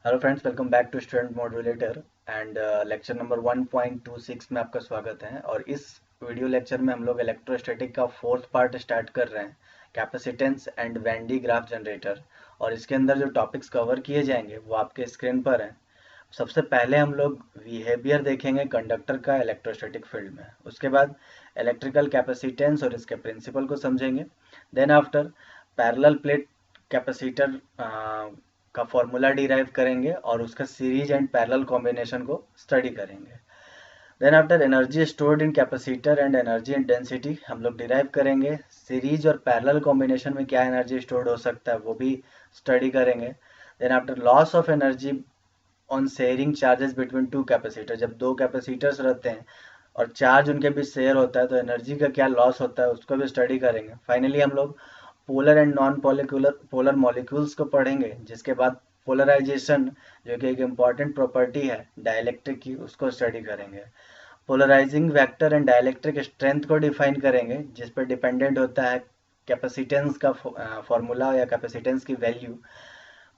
Hello friends, welcome back to student modulator and lecture number 1.26 में आपका स्वागत है। और इस वीडियो लेक्चर में हम लोग इलेक्ट्रोस्टैटिक का फोर्थ पार्ट स्टार्ट कर रहे हैं, capacitance and when D graph generator. और इसके अंदर जो टॉपिक्स कवर किए जाएंगे वो आपके स्क्रीन पर हैं। सबसे पहले हम लोग बिहेवियर देखेंगे कंडक्टर का इलेक्ट्रोस्टैटिक फील्ड में, उसके बाद इलेक्ट्रिकल कैपेसिटेंस और इसके प्रिंसिपल को समझेंगे। Then after parallel plate capacitor का फॉर्मूला डिराइव करेंगे और उसका सीरीज एंड पैरेलल कॉम्बिनेशन को स्टडी करेंगे। Then after energy stored in capacitor and energy in density हम लोग डिराइव करेंगे। सीरीज और पैरेलल कॉम्बिनेशन में क्या एनर्जी स्टोर्ड हो सकता है वो भी स्टडी करेंगे। Then after loss of energy on sharing charges between two capacitor, जब दो कैपेसिटर्स रहते हैं और चार्ज उनके बीच शेयर होता है तो एनर्जी का क्या लॉस होता है उसको भी स्टडी करेंगे। फाइनली हम लोग polar and non polar molecules को पढ़ेंगे, जिसके बाद पोलराइजेशन जो कि एक इम्पॉर्टेंट प्रॉपर्टी है डाइलेक्ट्रिक की, उसको स्टडी करेंगे। Polarising vector and dielectric strength को डिफाइन करेंगे, जिस पर डिपेंडेंट होता है कैपेसिटेंस का फॉर्मूला या कैपेसिटेंस की वैल्यू।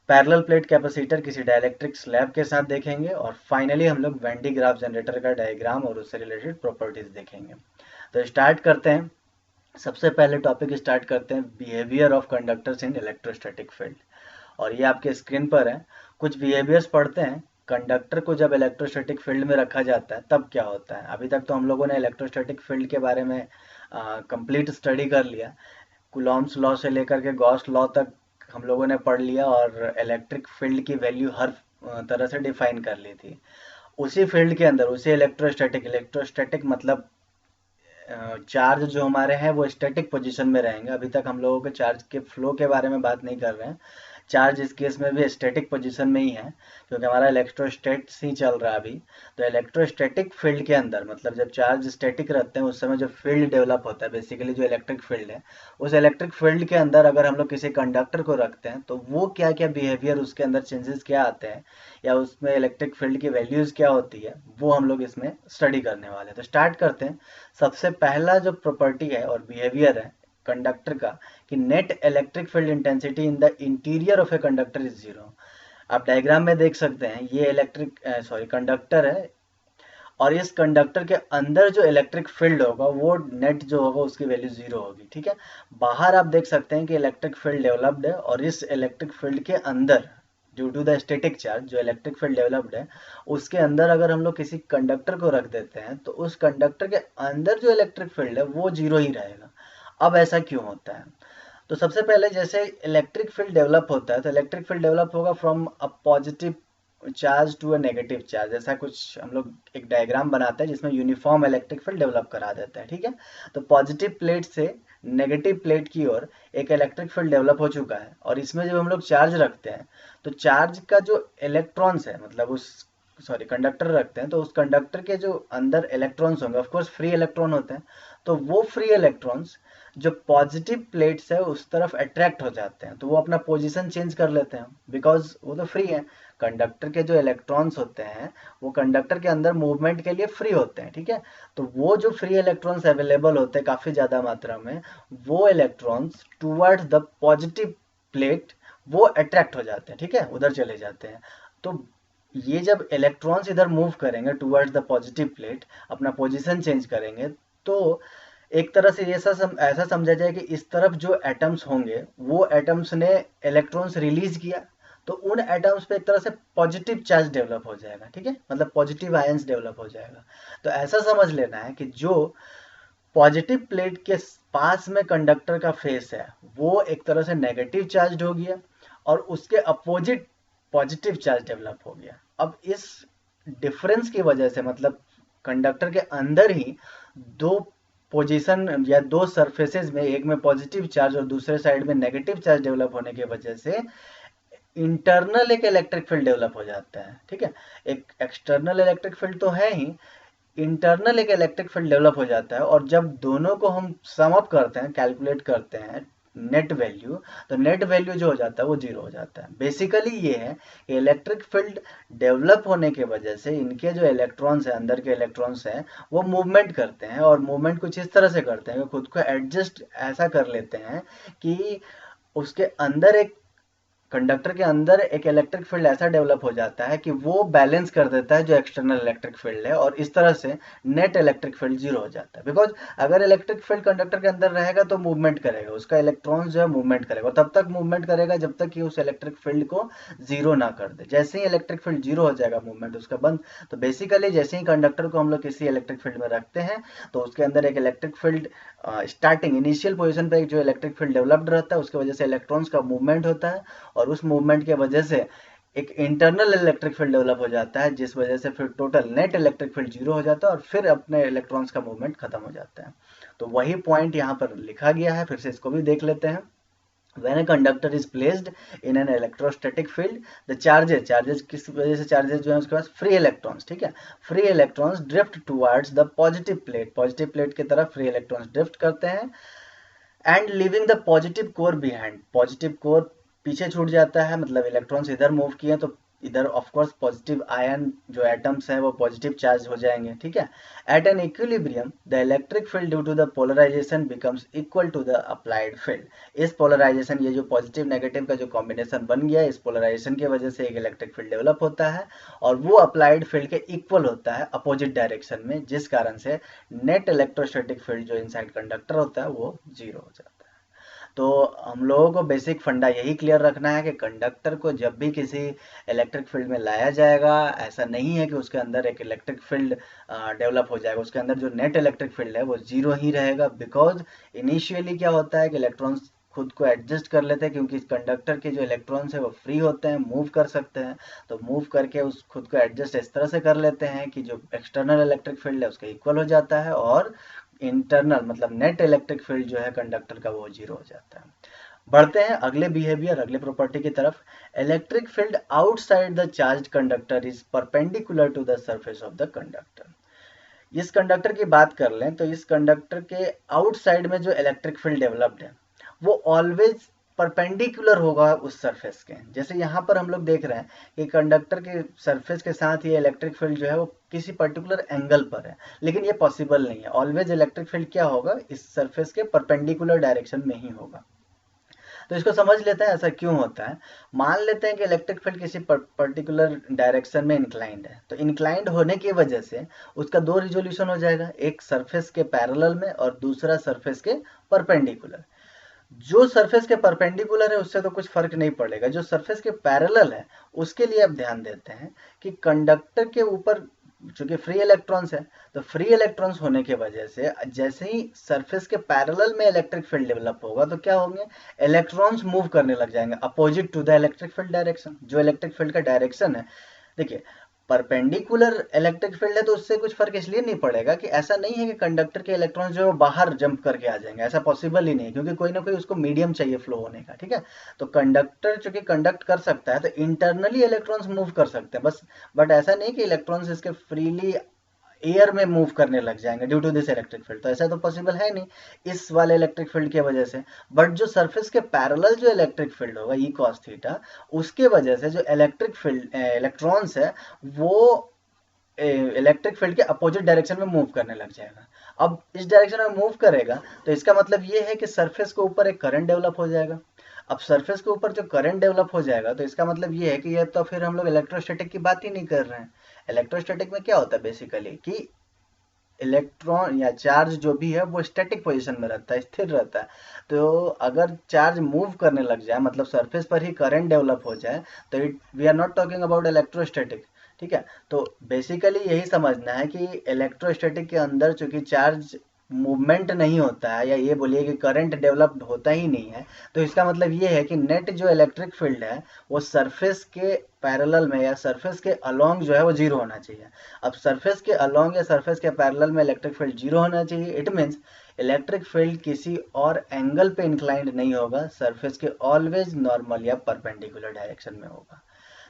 पैरेलल प्लेट कैपेसिटर किसी डाइलेक्ट्रिक स्लैब के साथ देखेंगे। और फाइनली हम लोग वेन डी ग्राफ जनरेटर का डायग्राम और उससे रिलेटेड प्रॉपर्टीज देखेंगे। तो स्टार्ट करते हैं। सबसे पहले टॉपिक स्टार्ट करते हैं behaviour of conductors in electrostatic field. और ये आपके स्क्रीन पर है। कुछ बिहेवियर्स पढ़ते हैं। कंडक्टर को जब इलेक्ट्रोस्टैटिक फील्ड में रखा जाता है तब क्या होता है। अभी तक तो हम लोगों ने इलेक्ट्रोस्टैटिक फील्ड के बारे में कंप्लीट स्टडी कर लिया। कुलॉम्स लॉ से लेकर के गॉस लॉ तक हम लोगों ने पढ़ लिया और इलेक्ट्रिक फील्ड की वैल्यू हर तरह से डिफाइन कर ली थी। उसी फील्ड के अंदर उसी इलेक्ट्रोस्टैटिक मतलब चार्ज जो हमारे हैं वो स्टैटिक पोजीशन में रहेंगे। अभी तक हम लोगों के चार्ज के फ्लो के बारे में बात नहीं कर रहे हैं। चार्ज इस केस में भी स्टैटिक पोजीशन में ही है, क्योंकि हमारा इलेक्ट्रोस्टैट्स ही चल रहा है अभी। तो इलेक्ट्रोस्टैटिक फील्ड के अंदर मतलब जब चार्ज स्टैटिक रहते हैं उस समय जो फील्ड डेवलप होता है, बेसिकली जो इलेक्ट्रिक फील्ड है, उस इलेक्ट्रिक फील्ड के अंदर अगर हम लोग किसी कंडक्टर को रखते हैं तो वो क्या क्या बिहेवियर, उसके अंदर चेंजेस क्या आते हैं या उसमें इलेक्ट्रिक फील्ड की वैल्यूज क्या होती है, वो हम लोग इसमें स्टडी करने वाले हैं। तो स्टार्ट करते हैं। सबसे पहला जो प्रॉपर्टी है और बिहेवियर है कंडक्टर का, कि net electric field intensity in the interior of A conductor is zero. आप डायग्राम में देख सकते हैं ये कंडक्टर है और इस कंडक्टर के अंदर जो इलेक्ट्रिक फील्ड होगा वो नेट जो होगा उसकी वैल्यू जीरो होगी। ठीक है। बाहर आप देख सकते हैं कि इलेक्ट्रिक फील्ड डेवलप्ड है और इस इलेक्ट्रिक फील्ड के अंदर due to the static charge जो इलेक्ट्रिक फील्ड डेवलप्ड है उसके अंदर अगर हम लोग किसी कंडक्टर को रख देते हैं तो उस कंडक्टर के अंदर जो इलेक्ट्रिक फील्ड है वो जीरो ही रहेगा। अब ऐसा क्यों होता है। तो सबसे पहले जैसे इलेक्ट्रिक फील्ड डेवलप होता है तो इलेक्ट्रिक फील्ड डेवलप होगा from a positive charge to a negative charge. ऐसा कुछ हम लोग एक डायग्राम बनाते हैं जिसमें यूनिफॉर्म इलेक्ट्रिक फील्ड डेवलप करा देते हैं। ठीक है। तो पॉजिटिव प्लेट से नेगेटिव प्लेट की ओर एक इलेक्ट्रिक फील्ड डेवलप हो चुका है और इसमें जब हम लोग चार्ज रखते हैं तो चार्ज का जो इलेक्ट्रॉन्स है मतलब उस कंडक्टर रखते हैं तो उस कंडक्टर के जो अंदर इलेक्ट्रॉन्स होंगे ऑफ कोर्स फ्री इलेक्ट्रॉन होते हैं। तो वो फ्री इलेक्ट्रॉन्स जो पॉजिटिव प्लेट्स है उस तरफ अट्रैक्ट हो जाते हैं तो वो अपना पोजीशन चेंज कर लेते हैं बिकॉज वो तो फ्री है। कंडक्टर के जो इलेक्ट्रॉन्स होते हैं वो कंडक्टर के अंदर मूवमेंट के लिए फ्री होते हैं। ठीक है। तो वो जो फ्री इलेक्ट्रॉन्स अवेलेबल होते हैं काफ़ी ज़्यादा मात्रा में, वो electrons towards the positive plate वो अट्रैक्ट हो जाते हैं। ठीक है, उधर चले जाते हैं। तो ये जब इलेक्ट्रॉन्स इधर मूव करेंगे टूवर्ड्स द पॉजिटिव प्लेट, अपना पोजीशन चेंज करेंगे, तो एक तरह से ऐसा समझा जाए कि इस तरफ जो एटम्स होंगे वो एटम्स ने इलेक्ट्रॉन्स रिलीज किया तो उन एटम्स पे एक तरह से पॉजिटिव चार्ज डेवलप हो जाएगा। ठीक है, मतलब पॉजिटिव आयंस डेवलप हो जाएगा। तो ऐसा समझ लेना है कि जो पॉजिटिव प्लेट के पास में कंडक्टर का फेस है वो एक तरह से नेगेटिव चार्ज हो गया और उसके अपोजिट पॉजिटिव चार्ज डेवलप हो गया। अब इस डिफरेंस की वजह से मतलब कंडक्टर के अंदर ही दो पोजीशन या दो सरफेसेस में, एक में पॉजिटिव चार्ज और दूसरे साइड में नेगेटिव चार्ज डेवलप होने की वजह से इंटरनल एक इलेक्ट्रिक फील्ड डेवलप हो जाता है। ठीक है, एक एक्सटर्नल इलेक्ट्रिक फील्ड तो है ही, इंटरनल एक इलेक्ट्रिक फील्ड डेवलप हो जाता है। और जब दोनों को हम सम अप करते हैं, कैलकुलेट करते हैं नेट वैल्यू, तो नेट वैल्यू जो हो जाता है वो जीरो हो जाता है। बेसिकली ये है कि इलेक्ट्रिक फील्ड डेवलप होने के वजह से इनके जो इलेक्ट्रॉन्स हैं, अंदर के इलेक्ट्रॉन्स हैं, वो मूवमेंट करते हैं और मूवमेंट कुछ इस तरह से करते हैं कि खुद को एडजस्ट ऐसा कर लेते हैं कि उसके अंदर एक कंडक्टर के अंदर एक इलेक्ट्रिक फील्ड ऐसा डेवलप हो जाता है कि वो बैलेंस कर देता है जो एक्सटर्नल इलेक्ट्रिक फील्ड है, और इस तरह से नेट इलेक्ट्रिक फील्ड जीरो हो जाता है। बिकॉज अगर इलेक्ट्रिक फील्ड कंडक्टर के अंदर रहेगा तो मूवमेंट करेगा, उसका इलेक्ट्रॉन जो है मूवमेंट करेगा, तब तक मूवमेंट करेगा जब तक कि उस इलेक्ट्रिक फील्ड को जीरो ना कर दे। जैसे ही इलेक्ट्रिक फील्ड जीरो हो जाएगा, मूवमेंट उसका बंद। तो बेसिकली जैसे ही कंडक्टर को हम लोग किसी इलेक्ट्रिक फील्ड में रखते हैं तो उसके अंदर एक electric field starting initial position पे एक जो इलेक्ट्रिक फील्ड डेवलप्ड रहता है, उसकी वजह से इलेक्ट्रॉन्स का मूवमेंट होता है, और उस मूवमेंट के वजह से एक इंटरनल इलेक्ट्रिक फील्ड डेवलप हो जाता है, जिस वजह से फिर total net electric field zero हो जाता है और फिर अपने इलेक्ट्रॉन्स का मूवमेंट खत्म हो जाता है। तो वही पॉइंट यहाँ पर लिखा गया है, फिर से इसको भी देख लेते हैं। When a conductor is placed in an electrostatic field, the charges किस वजह से charges जो है उसके पास free electrons, ठीक है, free electrons drift towards the positive plate की तरफ free electrons drift करते हैं, and leaving the positive core behind, positive core पीछे छूट जाता है, मतलब इलेक्ट्रॉन्स इधर मूव किए तो इधर ऑफ कोर्स पॉजिटिव आयन जो एटम्स है वो पॉजिटिव चार्ज हो जाएंगे, ठीक है। At an equilibrium the electric field due to the polarisation becomes equal to the applied field. इस पोलराइजेशन, ये जो पॉजिटिव नेगेटिव का जो कॉम्बिनेशन बन गया, इस पोलराइजेशन की वजह से एक इलेक्ट्रिक फील्ड डेवलप होता है और वो अप्लाइड फील्ड के इक्वल होता है अपोजिट डायरेक्शन में, जिस कारण से नेट इलेक्ट्रोस्टैटिक फील्ड जो इनसाइड कंडक्टर होता है वो जीरो हो जाता है। तो हम लोगों को बेसिक फंडा यही क्लियर रखना है कि कंडक्टर को जब भी किसी इलेक्ट्रिक फील्ड में लाया जाएगा, ऐसा नहीं है कि उसके अंदर एक इलेक्ट्रिक फील्ड डेवलप हो जाएगा, उसके अंदर जो नेट इलेक्ट्रिक फील्ड है वो जीरो ही रहेगा। बिकॉज इनिशियली क्या होता है कि इलेक्ट्रॉन्स खुद को एडजस्ट कर लेते हैं, क्योंकि कंडक्टर के जो इलेक्ट्रॉन्स है वो फ्री होते हैं, मूव कर सकते हैं, तो मूव करके उस खुद को एडजस्ट इस तरह से कर लेते हैं कि जो एक्सटर्नल इलेक्ट्रिक फील्ड है उसका इक्वल हो जाता है, और इंटरनल मतलब नेट इलेक्ट्रिक फील्ड जो है कंडक्टर का वो जीरो हो जाता है। बढ़ते हैं अगले बिहेवियर, अगले प्रॉपर्टी की तरफ। Electric field outside the charge conductor is perpendicular to the surface of the conductor. इस कंडक्टर की बात कर लें तो इस कंडक्टर के आउटसाइड में जो इलेक्ट्रिक फील्ड डेवलप्ड है वो ऑलवेज परपेंडिकुलर होगा उस सरफेस के। जैसे यहाँ पर हम लोग देख रहे हैं कि कंडक्टर के सरफेस के साथ ये इलेक्ट्रिक फील्ड जो है वो किसी पर्टिकुलर एंगल पर है, लेकिन ये पॉसिबल नहीं है। ऑलवेज इलेक्ट्रिक फील्ड क्या होगा, इस सरफेस के परपेंडिकुलर डायरेक्शन में ही होगा। तो इसको समझ लेते हैं ऐसा क्यों होता है। मान लेते हैं कि इलेक्ट्रिक फील्ड किसी पर्टिकुलर डायरेक्शन में इंक्लाइंड है, तो इंक्लाइंड होने की वजह से उसका दो रिजोल्यूशन हो जाएगा, एक सरफेस के पैरेलल में और दूसरा सरफेस के परपेंडिकुलर। जो सरफेस के परपेंडिकुलर है उससे तो कुछ फर्क नहीं पड़ेगा, जो सरफेस के पैरेलल है उसके लिए अब ध्यान देते हैं कि कंडक्टर के ऊपर चूंकि फ्री इलेक्ट्रॉन्स है, तो फ्री इलेक्ट्रॉन्स होने की वजह से जैसे ही सरफेस के पैरेलल में इलेक्ट्रिक फील्ड डेवलप होगा तो क्या होंगे, इलेक्ट्रॉन्स मूव करने लग जाएंगे opposite to the electric field direction. जो इलेक्ट्रिक फील्ड का डायरेक्शन है, देखिए परपेंडिकुलर इलेक्ट्रिक फील्ड है तो उससे कुछ फर्क इसलिए नहीं पड़ेगा कि ऐसा नहीं है कि कंडक्टर के इलेक्ट्रॉन जो है बाहर जंप करके आ जाएंगे, ऐसा पॉसिबल ही नहीं है, क्योंकि कोई ना कोई उसको मीडियम चाहिए फ्लो होने का, ठीक है। तो कंडक्टर चूंकि कंडक्ट कर सकता है तो इंटरनली इलेक्ट्रॉन्स मूव कर सकते हैं बस, बट ऐसा नहीं कि इलेक्ट्रॉन्स इसके फ्रीली एयर में मूव करने लग जाएंगे due to this electric field, तो ऐसा तो पॉसिबल है नहीं इस वाले इलेक्ट्रिक फील्ड की वजह से। बट जो सरफेस के पैरेलल जो इलेक्ट्रिक फील्ड होगा ई कॉस थीटा, उसके वजह से जो इलेक्ट्रिक फील्ड इलेक्ट्रॉन्स है वो इलेक्ट्रिक फील्ड के अपोजिट डायरेक्शन में मूव करने लग जाएगा। अब इस डायरेक्शन में मूव करेगा तो इसका मतलब ये है कि सरफेस के ऊपर एक करंट डेवलप हो जाएगा। अब सरफेस के ऊपर जो करंट डेवलप हो जाएगा तो इसका मतलब ये है कि ये तो फिर हम लोग इलेक्ट्रोस्टैटिक की बात ही नहीं कर रहे हैं। इलेक्ट्रोस्टैटिक में क्या होता है बेसिकली कि इलेक्ट्रॉन या चार्ज जो भी है वो स्टैटिक पोजीशन में रहता है, स्थिर रहता है। तो अगर चार्ज मूव करने लग जाए, मतलब सरफेस पर ही करंट डेवलप हो जाए, तो we are not talking about electrostatic, ठीक है। तो बेसिकली यही समझना है कि इलेक्ट्रोस्टैटिक के अंदर चूंकि चार्ज मूवमेंट नहीं होता है, या ये बोलिए कि करंट डेवलप्ड होता ही नहीं है, तो इसका मतलब ये है कि नेट जो इलेक्ट्रिक फील्ड है वो सरफेस के पैरेलल में या सरफेस के अलोंग जो है वो जीरो होना चाहिए। अब सरफेस के अलोंग या सरफेस के पैरेलल में इलेक्ट्रिक फील्ड जीरो होना चाहिए, इट मीन्स इलेक्ट्रिक फील्ड किसी और एंगल पे इंक्लाइंड नहीं होगा, सरफेस के ऑलवेज नॉर्मल या परपेंडिकुलर डायरेक्शन में होगा।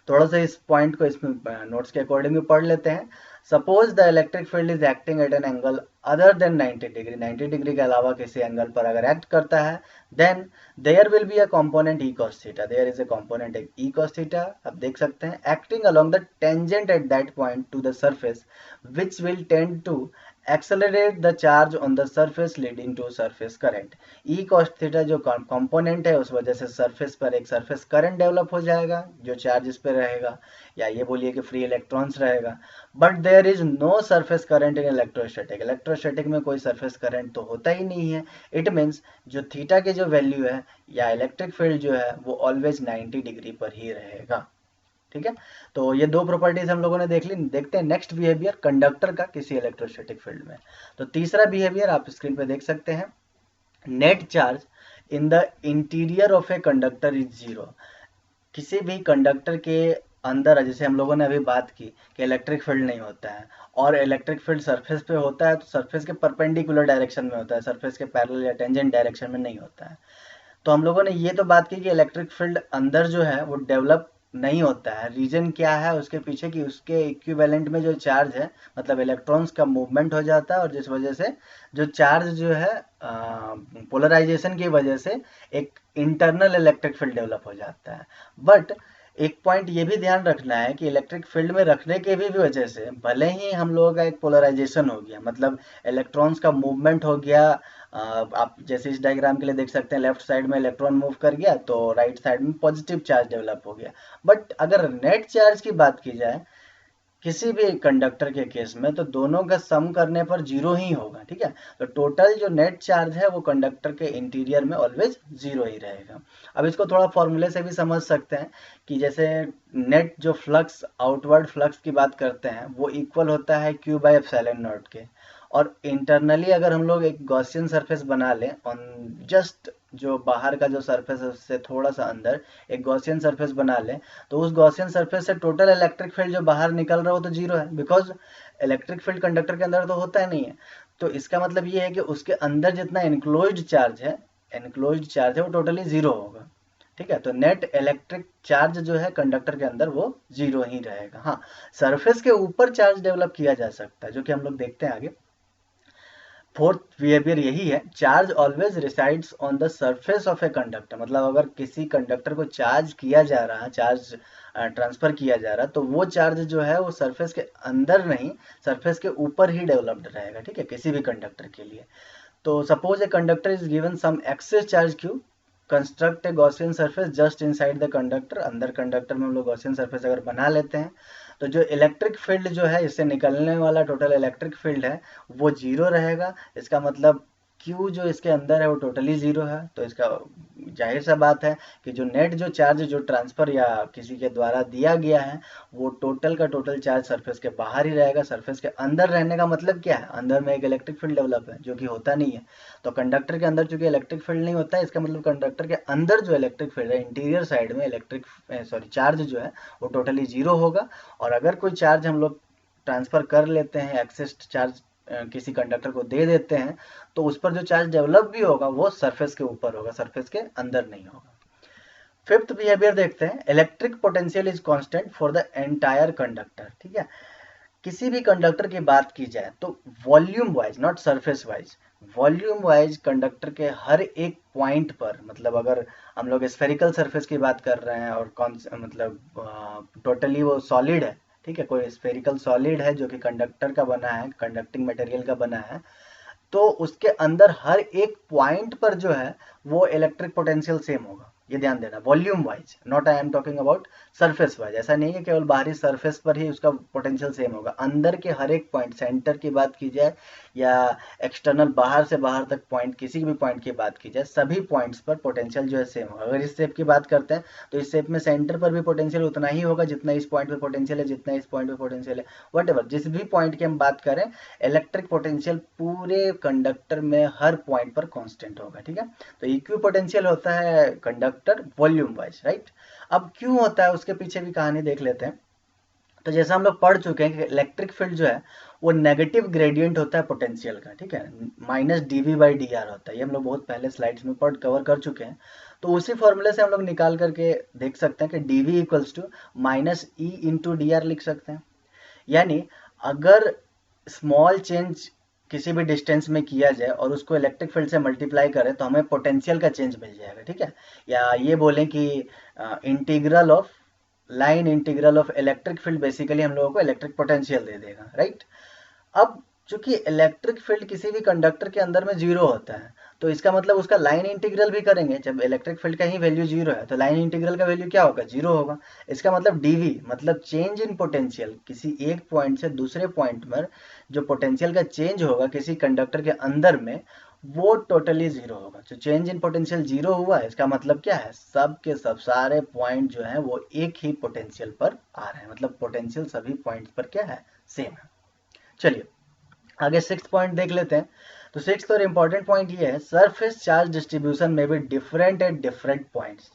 थोड़ा सा इस पॉइंट को इसमें नोट्स के अकॉर्डिंग पढ़ लेते हैं। Suppose the electric field is acting at an angle other than 90 degree, 90 degree के अलावा किसी एंगल पर अगर एक्ट करता है, then there will be a component E cos theta, there is a component E cos theta. अब देख सकते हैं acting along the tangent at that point to the surface which will tend to accelerate the charge on the surface leading to surface current. E cos theta जो component है उस वजह से surface पर एक सरफेस करंट डेवलप हो जाएगा जो चार्ज इस पर रहेगा, या ये बोलिए कि फ्री इलेक्ट्रॉन्स रहेगा। But there is no surface current in electrostatic. Electrostatic में कोई सरफेस करंट तो होता ही नहीं है। इट मीन्स जो थीटा की जो वैल्यू है या इलेक्ट्रिक फील्ड जो है वो ऑलवेज 90 डिग्री पर ही रहेगा। ठीक है, तो ये दो प्रॉपर्टीज हम लोगों ने देख ली। देखते हैं नेक्स्ट बिहेवियर कंडक्टर का किसी इलेक्ट्रोस्टैटिक फील्ड में। तो तीसरा बिहेवियर आप स्क्रीन पे देख सकते हैं, net charge in the interior of A conductor is zero. किसी भी कंडक्टर के अंदर, जैसे हम लोगों ने अभी बात की कि इलेक्ट्रिक फील्ड नहीं होता है, और इलेक्ट्रिक फील्ड सरफेस पे होता है तो सरफेस के परपेंडिकुलर डायरेक्शन में होता है, सरफेस के पैरेलल या टेंजेंट डायरेक्शन में नहीं होता है। तो हम लोगों ने ये तो बात की कि इलेक्ट्रिक फील्ड अंदर जो है वो डेवलप नहीं होता है। रीजन क्या है उसके पीछे, कि उसके इक्विवेलेंट में जो चार्ज है, मतलब इलेक्ट्रॉन्स का मूवमेंट हो जाता है, और जिस वजह से जो चार्ज जो है पोलराइजेशन की वजह से एक इंटरनल इलेक्ट्रिक फील्ड डेवलप हो जाता है। बट एक पॉइंट ये भी ध्यान रखना है कि इलेक्ट्रिक फील्ड में रखने के भी वजह से भले ही हम लोगों का एक पोलराइजेशन हो गया, मतलब इलेक्ट्रॉन्स का मूवमेंट हो गया, आप जैसे इस डायग्राम के लिए देख सकते हैं, लेफ्ट साइड में इलेक्ट्रॉन मूव कर गया तो राइट साइड में पॉजिटिव चार्ज डेवलप हो गया। बट अगर नेट चार्ज की बात की जाए किसी भी कंडक्टर के केस में, तो दोनों का सम करने पर जीरो ही होगा। ठीक है, तो टोटल जो नेट चार्ज है वो कंडक्टर के इंटीरियर में ऑलवेज जीरो ही रहेगा। अब इसको थोड़ा फॉर्मूले से भी समझ सकते हैं कि जैसे नेट जो फ्लक्स, आउटवर्ड फ्लक्स की बात करते हैं, वो इक्वल होता है Q बाई एप्सिलॉन नॉट के। और इंटरनली अगर हम लोग एक गॉसियन सरफेस बना लें ऑन जस्ट जो बाहर का जो सरफेस है उससे थोड़ा सा अंदर एक गॉसियन सरफेस बना लें, तो उस गॉसियन सरफेस से टोटल इलेक्ट्रिक फील्ड जो बाहर निकल रहा हो तो जीरो है, बिकॉज इलेक्ट्रिक फील्ड कंडक्टर के अंदर तो होता ही नहीं है। तो इसका मतलब ये है कि उसके अंदर जितना एनक्लोज्ड चार्ज है वो टोटली जीरो होगा। ठीक है, तो नेट इलेक्ट्रिक चार्ज जो है कंडक्टर के अंदर वो जीरो ही रहेगा। हाँ, सरफेस के ऊपर चार्ज डेवलप किया जा सकता है, जो कि हम लोग देखते हैं आगे। फोर्थ बिहेवियर यही है, charge always resides on the surface of a conductor. मतलब अगर किसी कंडक्टर को चार्ज किया जा रहा है, चार्ज ट्रांसफर किया जा रहा है, तो वो चार्ज जो है वो सरफेस के अंदर नहीं, सरफेस के ऊपर ही डेवलप्ड रहेगा। ठीक है, किसी भी कंडक्टर के लिए। तो suppose a conductor is given some excess charge Q, construct a Gaussian surface just inside the conductor. अंदर कंडक्टर में हम लोग गॉसियन सरफेस अगर बना लेते हैं तो जो इलेक्ट्रिक फील्ड जो है, इससे निकलने वाला टोटल इलेक्ट्रिक फील्ड है वो जीरो रहेगा। इसका मतलब Q जो इसके अंदर है वो टोटली जीरो है। तो इसका जाहिर सा बात है कि जो नेट जो चार्ज जो ट्रांसफर या किसी के द्वारा दिया गया है वो टोटल का टोटल चार्ज सरफेस के बाहर ही रहेगा। सरफेस के अंदर रहने का मतलब क्या है, अंदर में एक इलेक्ट्रिक फील्ड डेवलप है जो कि होता नहीं है। तो कंडक्टर के अंदर चूंकि इलेक्ट्रिक फील्ड नहीं होता है, इसका मतलब कंडक्टर के अंदर जो इलेक्ट्रिक फील्ड है, इंटीरियर साइड में चार्ज जो है वो टोटली जीरो होगा। और अगर कोई चार्ज हम लोग ट्रांसफर कर लेते हैं, एक्सेस चार्ज किसी कंडक्टर को दे देते हैं, तो उस पर जो चार्ज डेवलप भी होगा वो सरफेस के ऊपर होगा, सरफेस के अंदर नहीं होगा। फिफ्थ बिहेवियर देखते हैं, electric potential is constant for the entire conductor. ठीक है, किसी भी कंडक्टर की बात की जाए तो volume wise, not surface wise, volume wise conductor के हर एक पॉइंट पर, मतलब अगर हम लोग स्फेरिकल सरफेस की बात कर रहे हैं और कौन मतलब टोटली वो सॉलिड है, ठीक है, कोई स्फेरिकल सॉलिड है जो कि कंडक्टर का बना है, कंडक्टिंग मटेरियल का बना है, तो उसके अंदर हर एक पॉइंट पर जो है वो इलेक्ट्रिक पोटेंशियल सेम होगा। ये ध्यान देना, volume wise, not I am talking about surface wise. ऐसा नहीं है केवल बाहरी सरफेस पर ही उसका पोटेंशियल सेम होगा, अंदर के हर एक पॉइंट, सेंटर की बात की जाए या एक्सटर्नल बाहर से बाहर तक पॉइंट, किसी भी पॉइंट की बात की जाए, सभी पॉइंट्स पर पोटेंशियल जो है सेम होगा। अगर इस शेप की बात करते हैं तो इस शेप में सेंटर पर भी पोटेंशियल उतना ही होगा जितना इस पॉइंट पे पोटेंशियल है, जितना इस पॉइंट पे पोटेंशियल है, वट जिस भी पॉइंट की हम बात करें, इलेक्ट्रिक पोटेंशियल पूरे कंडक्टर में हर पॉइंट पर कांस्टेंट होगा। ठीक है, तो इक्वी पोटेंशियल होता है कंडक्टर वॉल्यूम वाइज, राइट। अब क्यों होता है उसके पीछे भी कहानी देख लेते हैं। तो जैसा हम लोग पढ़ चुके हैं कि इलेक्ट्रिक फील्ड जो है वो नेगेटिव ग्रेडियंट होता है पोटेंशियल का। ठीक है, माइनस dV/dr होता है, ये हम लोग बहुत पहले स्लाइड्स में कवर कर चुके हैं। तो उसी फॉर्मूले से हम लोग निकाल करके देख सकते हैं कि dV इक्वल्स टू -E/dr लिख सकते हैं। यानी अगर स्मॉल चेंज किसी भी डिस्टेंस में किया जाए और उसको इलेक्ट्रिक फील्ड से मल्टीप्लाई करें तो हमें पोटेंशियल का चेंज मिल जाएगा। ठीक है, या ये बोलें कि integral of line integral of electric field basically हम लोगों को इलेक्ट्रिक पोटेंशियल दे देगा, राइट। अब चूंकि इलेक्ट्रिक फील्ड किसी भी कंडक्टर के अंदर में जीरो होता है, तो इसका मतलब उसका लाइन इंटीग्रल भी करेंगे, जब इलेक्ट्रिक फील्ड का ही वैल्यू जीरो है तो लाइन इंटीग्रल का वैल्यू क्या होगा, जीरो होगा। इसका मतलब डीवी मतलब चेंज इन पोटेंशियल, किसी एक पॉइंट से दूसरे पॉइंट पर जो पोटेंशियल का चेंज होगा किसी कंडक्टर के अंदर में, वो टोटली जीरो होगा। जो चेंज इन पोटेंशियल जीरो हुआ है, इसका मतलब क्या है, सब के सब सारे पॉइंट जो है वो एक ही पोटेंशियल पर आ रहे हैं, मतलब पोटेंशियल सभी पॉइंट पर क्या है, सेम है। चलिए आगे सिक्स्थ पॉइंट देख लेते हैं। तो सिक्स्थ और इंपॉर्टेंट पॉइंट ये है, सरफेस चार्ज डिस्ट्रीब्यूशन में भी डिफरेंट एट डिफरेंट पॉइंट्स।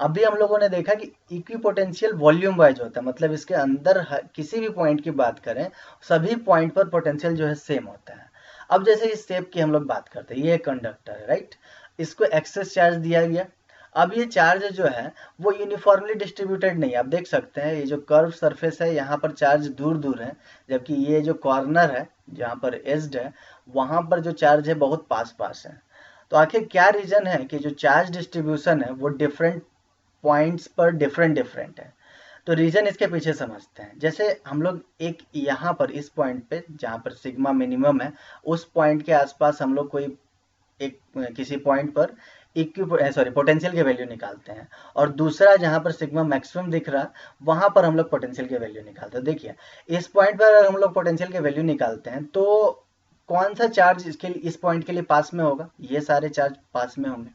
अभी हम लोगों ने देखा कि इक्विपोटेंशियल वॉल्यूम वाइज होता है, मतलब इसके अंदर किसी भी पॉइंट की बात करें सभी पॉइंट पर पोटेंशियल जो है सेम होता है। अब जैसे इस स्टेप की हम लोग बात करते हैं, ये कंडक्टर है राइट, इसको एक्सेस चार्ज दिया गया। अब ये चार्ज जो है वो यूनिफॉर्मली डिस्ट्रीब्यूटेड नहीं है, आप देख सकते हैं ये जो कर्व सरफेस है यहाँ पर चार्ज दूर दूर है, जबकि ये जो कॉर्नर है जहाँ पर एज्ड है वहां पर जो चार्ज है बहुत पास पास है। तो आखिर क्या रीजन है कि जो चार्ज डिस्ट्रीब्यूशन है वो डिफरेंट पॉइंट्स पर डिफरेंट डिफरेंट है। तो रीजन इसके पीछे समझते हैं। जैसे हम लोग एक यहाँ पर इस पॉइंट पे जहाँ पर सिग्मा मिनिमम है, उस पॉइंट के आसपास हम लोग कोई एक किसी पॉइंट पर पोटेंशियल के वैल्यू निकालते हैं, और दूसरा जहां पर सिग्मा मैक्सिमम दिख रहा वहां पर हम लोग पोटेंशियल के वैल्यू निकालते हैं। देखिए इस पॉइंट पर अगर हम लोग पोटेंशियल के वैल्यू निकालते हैं तो कौन सा चार्ज इसके लिए इस पॉइंट के लिए पास में होगा, ये सारे चार्ज पास में होंगे,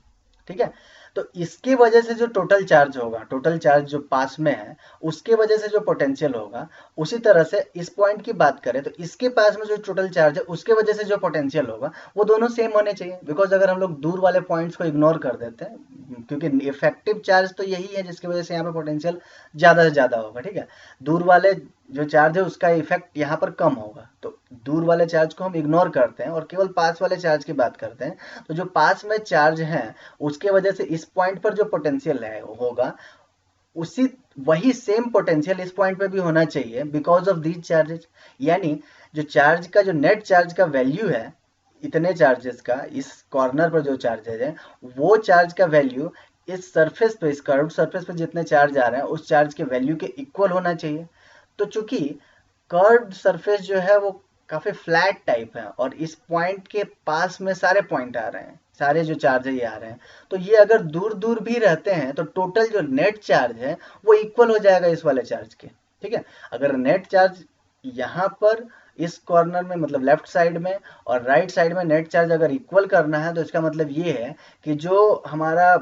ठीक है। तो इसकी वजह से जो टोटल चार्ज होगा, टोटल चार्ज जो पास में है उसके वजह से जो पोटेंशियल होगा, उसी तरह से इस पॉइंट की बात करें तो इसके पास में जो टोटल चार्ज है उसके वजह से जो पोटेंशियल होगा वो दोनों सेम होने चाहिए। बिकॉज अगर हम लोग दूर वाले पॉइंट्स को इग्नोर कर देते हैं, क्योंकि इफेक्टिव चार्ज तो यही है जिसकी वजह से यहाँ पे पोटेंशियल ज्यादा से ज्यादा होगा, ठीक है। दूर वाले जो चार्ज है उसका इफेक्ट यहाँ पर कम होगा, तो दूर वाले चार्ज को हम इग्नोर करते हैं और केवल पास वाले चार्ज की बात करते हैं। तो जो पास में चार्ज है उसके वजह से इस पॉइंट पर जो पोटेंशियल है होगा उसी वही सेम पोटेंशियल इस पॉइंट पे भी होना चाहिए बिकॉज ऑफ दीज चार्जेस। यानी जो चार्ज का जो नेट चार्ज का वैल्यू है इतने चार्जेस का, इस कॉर्नर पर जो चार्जेस है वो चार्ज का वैल्यू इस सरफेस पे, इस कर्व्ड सरफेस पे जितने चार्ज आ रहे हैं उस चार्ज के वैल्यू के इक्वल होना चाहिए। तो चूंकि कर्व्ड सरफेस जो है वो काफी फ्लैट टाइप है और इस पॉइंट के पास में सारे पॉइंट आ रहे हैं, सारे जो चार्ज है ये आ रहे हैं, तो ये अगर दूर दूर भी रहते हैं तो टोटल जो नेट चार्ज है वो इक्वल हो जाएगा इस वाले चार्ज के, ठीक है। अगर नेट चार्ज यहाँ पर इस कॉर्नर में मतलब लेफ्ट साइड में और राइट साइड में नेट चार्ज अगर इक्वल करना है तो इसका मतलब ये है कि जो हमारा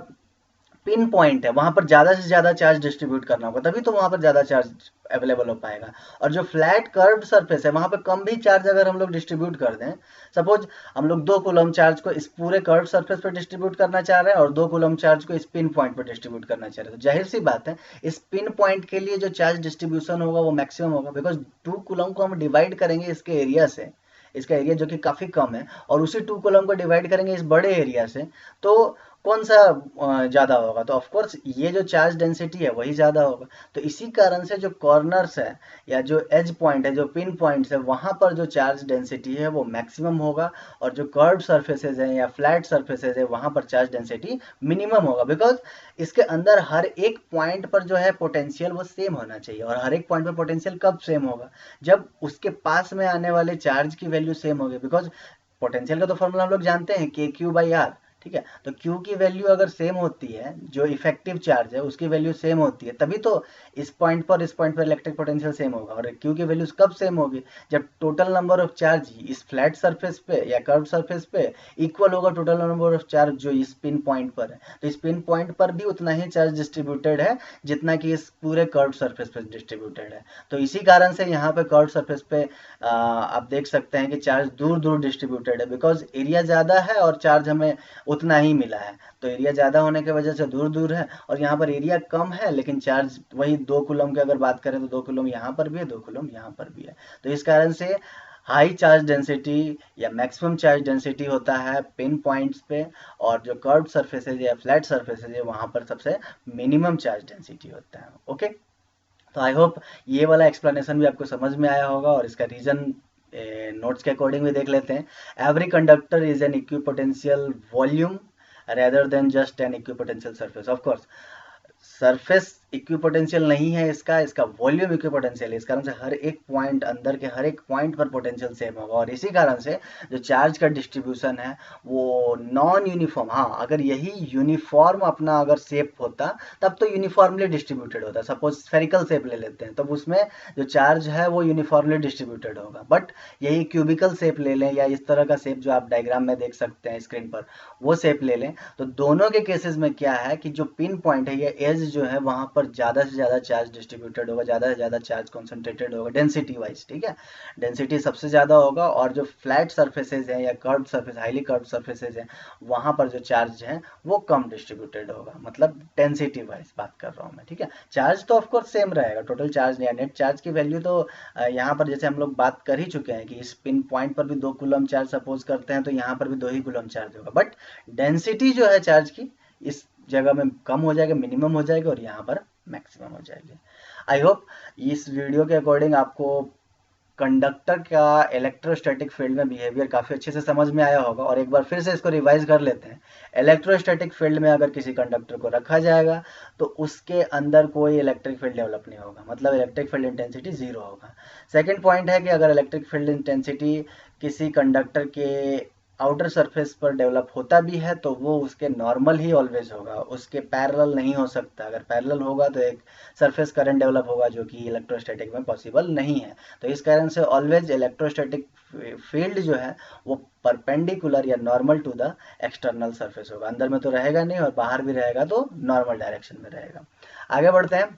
पिन पॉइंट है वहां पर ज्यादा से ज्यादा चार्ज डिस्ट्रीब्यूट करना होगा, तभी तो वहां पर ज्यादा चार्ज अवेलेबल हो पाएगा। और जो फ्लैट कर्व्ड सरफेस है वहां पर कम भी चार्ज अगर हम लोग डिस्ट्रीब्यूट कर दें, सपोज हम लोग 2 कूलम चार्ज को इस पूरे कर्व्ड सरफेस पर डिस्ट्रीब्यूट करना चाह रहे हैं और 2 कूलम चार्ज को इस पिन पॉइंट पर डिस्ट्रीब्यूट करना चाह रहे हैं, तो जाहिर सी बात है इस पिन पॉइंट के लिए जो चार्ज डिस्ट्रीब्यूशन होगा वो मैक्सिमम होगा, बिकॉज 2 कूलम को हम डिवाइड करेंगे इसके एरिया से, इसका एरिया जो कि काफी कम है, और उसी 2 कॉलम को डिवाइड करेंगे इस बड़े एरिया से, तो कौन सा ज्यादा होगा, तो ऑफकोर्स ये जो चार्ज डेंसिटी है वही ज्यादा होगा। तो इसी कारण से जो कॉर्नर्स है या जो एज पॉइंट है, जो पिन पॉइंट्स है, वहां पर जो चार्ज डेंसिटी है वो मैक्सिमम होगा, और जो कर्व्ड सरफेसेज है या फ्लैट सरफेसेज है वहां पर चार्ज डेंसिटी मिनिमम होगा। बिकॉज इसके अंदर हर एक पॉइंट पर जो है पोटेंशियल वो सेम होना चाहिए, और हर एक पॉइंट पर पोटेंशियल कब सेम होगा, जब उसके पास में आने वाले चार्ज की वैल्यू सेम होगी। बिकॉज पोटेंशियल का तो फॉर्मूला हम लोग जानते हैं के क्यू बाई आर, ठीक है। तो Q की वैल्यू अगर सेम होती है, जो इफेक्टिव चार्ज है उसकी वैल्यू सेम होती है, तभी तो इस पॉइंट पर इलेक्ट्रिक पोटेंशियल सेम होगा। और Q की वैल्यू कब सेम होगी, जब टोटल नंबर ऑफ चार्ज इस फ्लैट सरफेस पे या कर्व सरफेस पे इक्वल होगा टोटल नंबर ऑफ चार्ज जो इस पिन पॉइंट पर है। तो इस पिन पॉइंट पर भी उतना ही चार्ज डिस्ट्रीब्यूटेड है जितना कि इस पूरे कर्व सरफेस पे डिस्ट्रीब्यूटेड है। तो इसी कारण से यहाँ पे कर्व सरफेस पे आप देख सकते हैं कि चार्ज दूर दूर डिस्ट्रीब्यूटेड है, बिकॉज एरिया ज्यादा है और चार्ज हमें उतना ही मिला है। तो एरिया ज्यादा होने की वजह से दूर दूर है, और यहाँ पर एरिया कम है लेकिन चार्ज वही 2 कूलम की अगर बात करें तो 2 कूलम यहाँ पर भी है, 2 कूलम यहाँ पर भी है। तो इस कारण से हाई चार्ज डेंसिटी या मैक्सिमम चार्ज डेंसिटी होता है पिन पॉइंट्स पे, और जो कर्व्ड सरफेसेज या फ्लैट सरफेसेज है वहां पर सबसे मिनिमम चार्ज डेंसिटी होता है। ओके, तो आई होप ये वाला एक्सप्लेनेशन भी आपको समझ में आया होगा, और इसका रीजन नोट्स के अकॉर्डिंग भी देख लेते हैं। Every conductor is an equipotential volume rather than just an equipotential surface. Of course, surface equipotential नहीं है इसका वॉल्यूम इक्विपोटेंशियल है। इस कारण से हर एक पॉइंट, अंदर के हर एक पॉइंट पर पोटेंशियल सेम होगा, और इसी कारण से जो चार्ज का डिस्ट्रीब्यूशन है वो नॉन यूनिफॉर्म, हाँ अगर यही यूनिफॉर्म अपना अगर शेप होता तब तो यूनिफॉर्मली डिस्ट्रीब्यूटेड होता। सपोज स्फेरिकल शेप ले लेते हैं, तब उसमें जो चार्ज है वो यूनिफॉर्मली डिस्ट्रीब्यूटेड होगा। बट यही क्यूबिकल शेप ले लें या इस तरह का शेप जो आप डायग्राम में देख सकते हैं स्क्रीन पर, वो शेप ले लें, तो दोनों के केसेस में क्या है कि जो पिन पॉइंट है या एज जो है वहां पर ज़्यादा से ज़्यादा चार्ज डिस्ट्रीब्यूटेड होगा, ज़्यादा से ज़्यादा चार्ज कॉन्सेंट्रेटेड होगा डेंसिटी वाइज, ठीक है। डेंसिटी सबसे ज़्यादा होगा, और जो फ्लैट सर्फेसेज हैं या curve surface, highly curve surfaces हैं, वहाँ पर जो चार्ज है वो कम डिस्ट्रीब्यूटेड होगा, मतलब डेंसिटी वाइज बात कर रहा हूँ मैं, ठीक है। चार्ज तो ऑफकोर्स सेम रहेगा, टोटल चार्ज या नेट चार्ज की वैल्यू तो यहाँ पर जैसे हम लोग बात कर ही चुके हैं कि इस पिन पॉइंट पर भी 2 कूलम चार्ज सपोज करते हैं, तो यहाँ पर भी 2 ही कूलम चार्ज होगा। बट डेंसिटी जो है चार्ज की इस जगह में कम हो जाएगा, मिनिमम हो जाएगा, और यहाँ पर मैक्सिमम हो जाएगी। आई होप इस वीडियो के अकॉर्डिंग आपको कंडक्टर का इलेक्ट्रोस्टैटिक फील्ड में बिहेवियर काफ़ी अच्छे से समझ में आया होगा। और एक बार फिर से इसको रिवाइज कर लेते हैं। इलेक्ट्रोस्टैटिक फील्ड में अगर किसी कंडक्टर को रखा जाएगा तो उसके अंदर कोई इलेक्ट्रिक फील्ड डेवलप नहीं होगा, मतलब इलेक्ट्रिक फील्ड इंटेंसिटी जीरो होगा। सेकेंड पॉइंट है कि अगर इलेक्ट्रिक फील्ड इंटेंसिटी किसी कंडक्टर के आउटर सरफेस पर डेवलप होता भी है तो वो उसके नॉर्मल ही ऑलवेज होगा, उसके पैरेलल नहीं हो सकता। अगर पैरेलल होगा तो एक सरफेस करंट डेवलप होगा जो कि इलेक्ट्रोस्टैटिक में पॉसिबल नहीं है। तो इस कारण से ऑलवेज इलेक्ट्रोस्टैटिक फील्ड जो है वो परपेंडिकुलर या normal to the external surface होगा, अंदर में तो रहेगा नहीं, और बाहर भी रहेगा तो नॉर्मल डायरेक्शन में रहेगा। आगे बढ़ते हैं।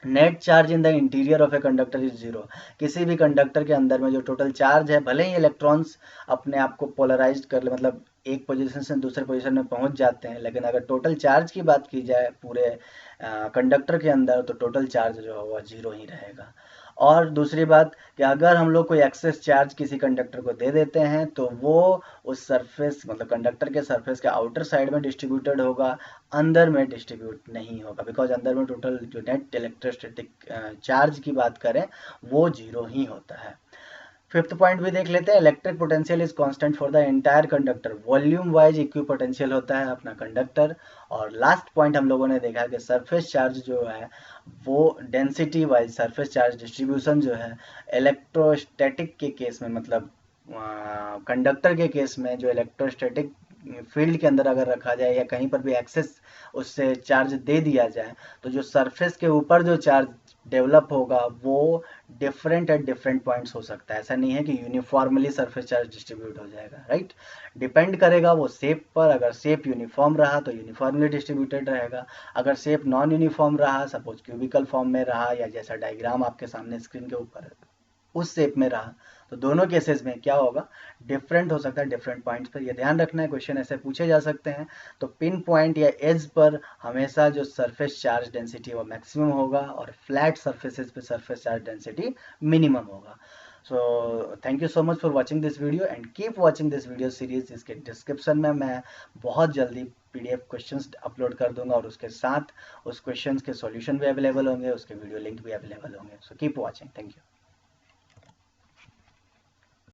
Net charge in the interior of A conductor is zero. किसी भी कंडक्टर के अंदर में जो टोटल चार्ज है, भले ही इलेक्ट्रॉन्स अपने आप को पोलराइज कर ले, मतलब एक पोजीशन से दूसरे पोजीशन में पहुंच जाते हैं, लेकिन अगर टोटल चार्ज की बात की जाए पूरे कंडक्टर के अंदर तो टोटल चार्ज जो है वो जीरो ही रहेगा। और दूसरी बात कि अगर हम लोग कोई एक्सेस चार्ज किसी कंडक्टर को दे देते हैं तो वो उस सरफेस, मतलब कंडक्टर के सरफेस के आउटर साइड में डिस्ट्रीब्यूटेड होगा, अंदर में डिस्ट्रीब्यूट नहीं होगा, बिकॉज अंदर में टोटल जो नेट इलेक्ट्रोस्टैटिक चार्ज की बात करें वो जीरो ही होता है। फिफ्थ पॉइंट भी देख लेते हैं। Electric potential is constant for the entire conductor. Volume wise equi potential होता है अपना कंडक्टर। और लास्ट पॉइंट हम लोगों ने देखा कि सरफेस चार्ज जो है वो density wise surface charge distribution जो है इलेक्ट्रोस्टैटिक के केस में, मतलब कंडक्टर के केस में जो इलेक्ट्रोस्टैटिक फील्ड के अंदर अगर रखा जाए या कहीं पर भी एक्सेस उससे चार्ज दे दिया जाए तो जो सरफेस के ऊपर जो चार्ज डेवलप होगा वो डिफरेंट एट डिफरेंट पॉइंट्स हो सकता है। ऐसा नहीं है कि यूनिफॉर्मली सरफेस चार्ज डिस्ट्रीब्यूट हो जाएगा, राइट। डिपेंड करेगा वो शेप पर। अगर शेप यूनिफॉर्म रहा तो यूनिफॉर्मली डिस्ट्रीब्यूटेड रहेगा, अगर शेप नॉन यूनिफॉर्म रहा, सपोज क्यूबिकल फॉर्म में रहा या जैसा डायग्राम आपके सामने स्क्रीन के ऊपर उस शेप में रहा, तो दोनों केसेस में क्या होगा, डिफरेंट हो सकता है डिफरेंट पॉइंट्स पर। ये ध्यान रखना है, क्वेश्चन ऐसे पूछे जा सकते हैं। तो पिन पॉइंट या एज पर हमेशा जो सरफेस चार्ज डेंसिटी वो मैक्सिमम होगा और फ्लैट सरफेसेस पे सरफेस चार्ज डेंसिटी मिनिमम होगा। So thank you so much for watching this video and keep watching this video series. इसके डिस्क्रिप्शन में मैं बहुत जल्दी PDF क्वेश्चंस अपलोड कर दूंगा और उसके साथ उस क्वेश्चंस के सॉल्यूशन भी अवेलेबल होंगे, उसके वीडियो लिंक भी अवेलेबल होंगे। So keep watching, thank you.